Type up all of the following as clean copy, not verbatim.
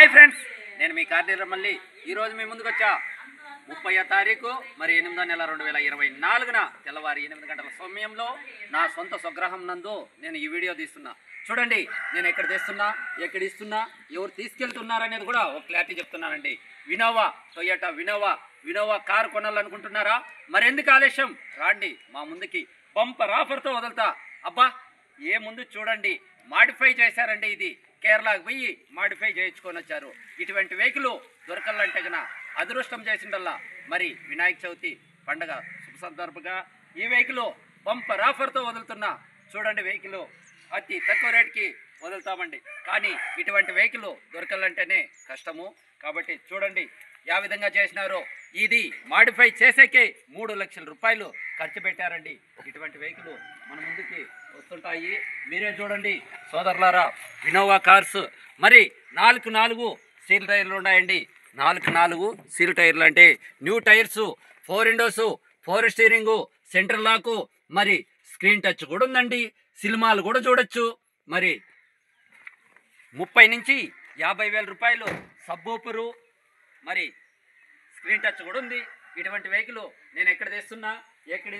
Hi friends, నేను మీ కార్తీక మళ్ళీ ఈరోజు మీ ముందుకు వచ్చా. 30వ తారీఖు మరి 8వ నెల 2024న తెల్లవారి 8 గంటల సమయంలో నా సొంత స్వగ్రహం నందు నేను ఈ వీడియో తీస్తున్నా. చూడండి, నేను ఎక్కడ తీస్తున్నా, ఎక్కడ ఇస్తున్నా, ఎవరు తీసుకెళ్తున్నారనేది కూడా ఒక క్లారిటీ చెప్తున్నానండి. వినోవా, టొయోటా వినోవా కారు కొనాలనుకుంటున్నారా? మరెందుకు ఆలస్యం, రాండి మా ముందుకి. బంపర్ ఆఫర్తో వదులుతా. అబ్బా, ఏ ముందు చూడండి, మాడిఫై చేశారండి. ఇది కేరళకు పోయి మాడిఫై చేయించుకొని వచ్చారు. ఇటువంటి వెహికల్ దొరకాలంటే కన్నా అదృష్టం చేసిండల్లా. మరి వినాయక చవితి పండగ శుభ సందర్భంగా ఈ వెహికల్ బంపర్ ఆఫర్తో వదులుతున్నా. చూడండి, వెహికల్ అతి తక్కువ రేటుకి వదులుతామండి. కానీ ఇటువంటి వెహికల్ దొరకాలంటేనే కష్టము. కాబట్టి చూడండి ఏ విధంగా చేసినారో. ఇది మాడిఫై చేసేకే 3 లక్షల రూపాయలు ఖర్చు పెట్టారండి. ఇటువంటి వెహికల్ మన ముందుకి వస్తుంటాయి. మీరే చూడండి సోదరులారా, వినోవా కార్స్. మరి 4 సీల్ టైర్లు ఉన్నాయండి. 4 సీల్ టైర్లు అంటే new tyres, 4 Windows, 4 steering, centre లాకు, మరి స్క్రీన్ టచ్ కూడా ఉందండి. సినిమాలు కూడా చూడొచ్చు. మరి 30 నుంచి 50,000 రూపాయలు సబ్బూపరు, మరి స్క్రీన్ టచ్ కూడా ఉంది. ఇటువంటి వెహికల్ నేను ఎక్కడ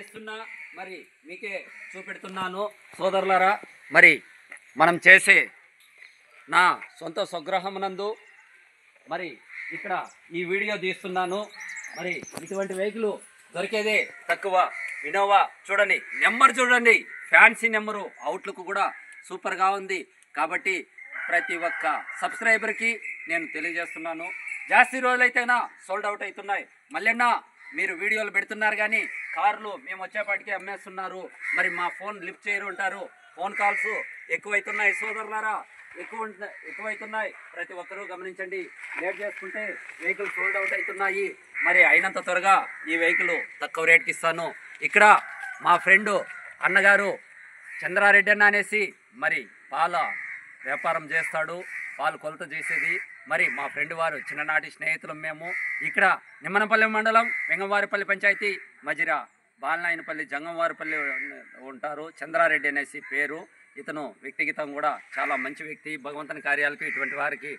ఇస్తున్నా మరి మీకే చూపెడుతున్నాను సోదరులారా. మరి మనం చేసే నా సొంత స్వగృహం నందు మరి ఇక్కడ ఈ వీడియో తీస్తున్నాను. మరి ఇటువంటి వెహికల్ దొరికేదే తక్కువ. వినోవా చూడండి, నెంబర్ చూడండి, ఫ్యాన్సీ నెంబరు, అవుట్లుక్ కూడా సూపర్గా ఉంది. కాబట్టి ప్రతి ఒక్క సబ్స్క్రైబర్కి నేను తెలియజేస్తున్నాను. జాస్తి రోజులైతేనా సోల్డ్ అవుట్ అవుతున్నాయి. మళ్ళీ మీరు వీడియోలు పెడుతున్నారు కానీ కార్లు మేము వచ్చేపాటికి అమ్మేస్తున్నారు. మరి మా ఫోన్ లిఫ్ట్ చేయరు ఉంటారు. ఫోన్ కాల్స్ ఎక్కువైతున్నాయి సోదరులారా, ఎక్కువైతున్నాయి. ప్రతి ఒక్కరూ గమనించండి. లేట్ చేసుకుంటే వెహికల్ సోల్డ్ అవుట్ అవుతున్నాయి. మరి అయినంత త్వరగా ఈ వెహికల్ తక్కువ రేట్కి ఇస్తాను. ఇక్కడ మా ఫ్రెండు అన్నగారు చంద్రారెడ్డి అన్న అనేసి మరి పాల వ్యాపారం చేస్తాడు, పాలు కొలత చేసేది. మరి మా ఫ్రెండ్ వారు చిన్ననాటి స్నేహితులం మేము. ఇక్కడ నిమ్మనపల్లి మండలం వెంగవారిపల్లి పంచాయతీ మజిరా బాలనాయనపల్లి జంగంవారిపల్లి ఉంటారు. చంద్రారెడ్డి అనేసి పేరు. ఇతను వ్యక్తిగతం కూడా చాలా మంచి వ్యక్తి. భగవంతుని కార్యాలకి ఇటువంటి వారికి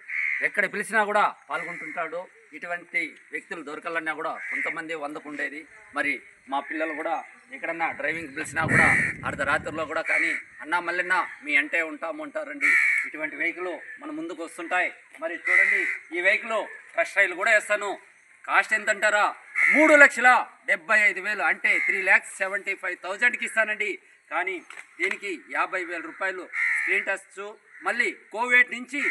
ఎక్కడ పిలిచినా కూడా పాల్గొంటుంటాడు. ఇటువంటి వ్యక్తులు దొరకాలన్నా కూడా కొంతమంది 100కు ఉండేది. మరి మా పిల్లలు కూడా ఎక్కడన్నా డ్రైవింగ్ పిలిచినా కూడా అర్ధరాత్రిలో కూడా కానీ అన్నా మళ్ళీ మీ అంటే ఉంటారండి. ఇటువంటి వెహికల్ మన ముందుకు వస్తుంటాయి. మరి చూడండి, ఈ వెహికల్ ఫ్రెష్ రైలు కూడా వేస్తాను. కాస్ట్ ఎంత అంటారా? 3,75,000 అంటే 3,75,000కి ఇస్తానండి. కానీ దీనికి 50,000 రూపాయలు స్క్రీన్ టచ్, మళ్ళీ కోవేట్ నుంచి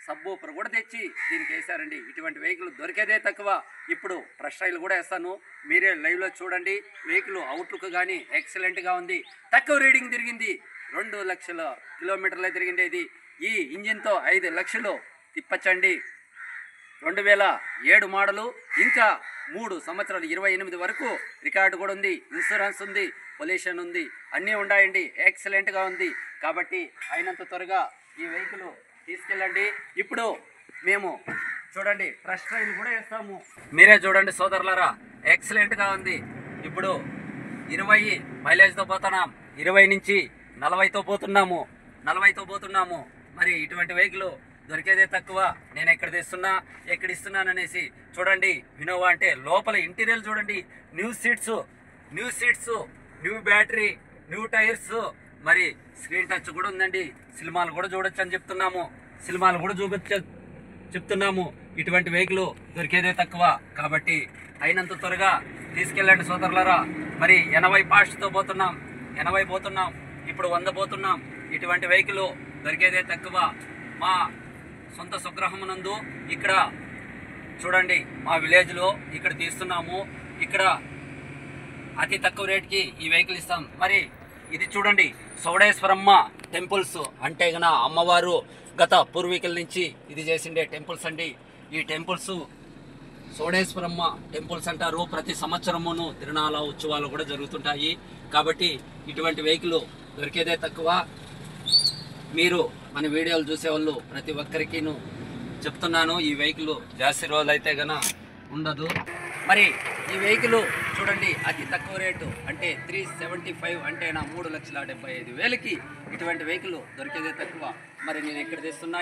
సబ్బూపర్ కూడా తెచ్చి దీనికి వేశారండి. ఇటువంటి వెహికల్ దొరికేదే తక్కువ. ఇప్పుడు ఫ్రెష్ రైలు కూడా వేస్తాను, మీరే లైవ్లో చూడండి. వెహికల్ అవుట్లుక్ కానీ ఎక్సలెంట్గా ఉంది. తక్కువ రీడింగ్ తిరిగింది, 2 లక్షల కిలోమీటర్లే తిరిగిండేది. ఈ ఇంజిన్తో 5 లక్షలు తిప్పచ్చండి. 2007 మోడలు, ఇంకా 3 సంవత్సరాలు 28 వరకు రికార్డు కూడా ఉంది. ఇన్సూరెన్స్ ఉంది, పొల్యూషన్ ఉంది, అన్నీ ఉన్నాయండి. ఎక్సలెంట్గా ఉంది. కాబట్టి అయినంత త్వరగా ఈ వెహికల్ తీసుకెళ్ళండి. ఇప్పుడు మేము చూడండి ఫ్రెష్ రైలు కూడా వేస్తాము. మీరే చూడండి సోదరులారా, ఎక్సలెంట్గా ఉంది. ఇప్పుడు 20 మైలేజ్తో పోతున్నాం, 20 నుంచి 40తో పోతున్నాము. మరి ఇటువంటి వెహికల్ దొరికేదే తక్కువ. నేను ఎక్కడ ఇస్తున్నాను అనేసి చూడండి. వినోవా అంటే లోపల ఇంటీరియర్ చూడండి, new seats, new battery, new tyres, మరి స్క్రీన్ టచ్ కూడా ఉందండి. సినిమాలు కూడా చూడొచ్చు అని చెప్తున్నాము. ఇటువంటి వెహికల్ దొరికేదే తక్కువ. కాబట్టి అయినంత త్వరగా తీసుకెళ్ళండి సోదరులారా. మరి 80 ఫాస్ట్తో పోతున్నాం, ఇప్పుడు 100 పోతున్నాం. ఇటువంటి వెహికల్ దొరికేదే తక్కువ. మా సొంత స్వగృహం నందు ఇక్కడ చూడండి, మా విలేజ్లో ఇక్కడ తీస్తున్నాము. ఇక్కడ అతి తక్కువ రేట్కి ఈ వెహికల్ ఇస్తాం. మరి ఇది చూడండి, సౌడేశ్వరమ్మ టెంపుల్స్ అంటే గన అమ్మవారు గత పూర్వీకుల నుంచి ఇది చేసిండే టెంపుల్స్ అండి. ఈ టెంపుల్స్ సౌడేశ్వరమ్మ టెంపుల్స్ అంటారు. ప్రతి సంవత్సరమును తిరునాళ ఉత్సవాలు కూడా జరుగుతుంటాయి. కాబట్టి ఇటువంటి వెహికల్ దొరికేదే తక్కువ. మీరు మన వీడియోలు చూసేవాళ్ళు ప్రతి ఒక్కరికి చెప్తున్నాను, ఈ వెహికల్ జాస్తి రోజులు అయితే గన ఉండదు. మరి ఈ వెహికల్ చూడండి, అతి తక్కువ రేటు అంటే 375 అంటే నా 3,75,000కి ఇటువంటి వెహికల్ దొరికేదే తక్కువ. మరి నేను ఎక్కడ ఇస్తున్నా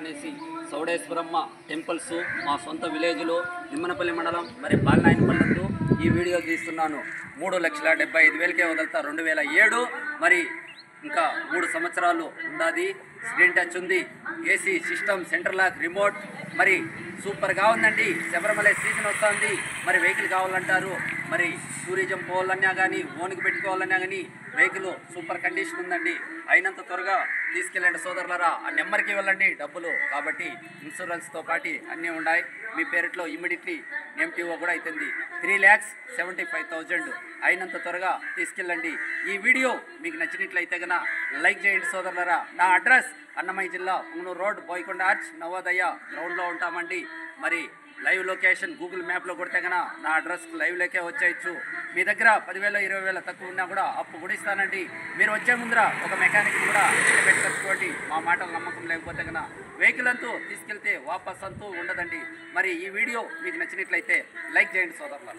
అనేసి సౌడేశ్వరమ్మ టెంపుల్స్ మా సొంత విలేజ్లో నిమ్మనపల్లి మండలం మరి బాలనాయనపల్లెలో ఈ వీడియో తీస్తున్నాను. 3,75,000కే వదులుతా. 2007 మరి ఇంకా 3 సంవత్సరాలు ఉన్నది. స్క్రీన్ టచ్ ఉంది, AC system, centre lock, remote మరి సూపర్గా ఉందండి. శబరిమల సీజన్ వస్తుంది, మరి వెహికల్ కావాలంటారు, మరి టూరిజం పోవాలన్నా కానీ ఓన్కి పెట్టుకోవాలన్నా కానీ వెహికల్ సూపర్ కండిషన్ ఉందండి. అయినంత త్వరగా తీసుకెళ్ళండి సోదరులరా. ఆ నెంబర్కి వెళ్ళండి డబ్బులు కాబట్టి ఇన్సూరెన్స్తో పాటు అన్నీ ఉన్నాయి. మీ పేరుట్లో ఇమ్మీడియట్లీ ఎంటీఓ కూడా అవుతుంది. 3,75,000 అయినంత త్వరగా తీసుకెళ్ళండి. ఈ వీడియో మీకు నచ్చినట్లయితే కనుక లైక్ చేయండి సోదరులరా. నా అడ్రస్ అన్నమయ్య జిల్లా పుంగనూరు రోడ్, బోయకొండ ఆర్చ్, నవోదయ గ్రౌండ్లో ఉంటామండి. మరి లైవ్ లొకేషన్ గూగుల్ మ్యాప్లో కొడితే కనుక నా అడ్రస్కి లైవ్లోకే వచ్చేయచ్చు. మీ దగ్గర 10,000 20,000 తక్కువ ఉన్నా కూడా అప్పు కూడా ఇస్తానండి. మీరు వచ్చే ముందర ఒక మెకానిక్ కూడా పెట్టుకోండి. మా మాటలు నమ్మకం లేకపోతే కనుక వెహికల్ అంతా తీసుకెళ్తే వాపస్ అంతూ ఉండదండి. మరి ఈ వీడియో మీకు నచ్చినట్లయితే లైక్ చేయండి సోదరులు.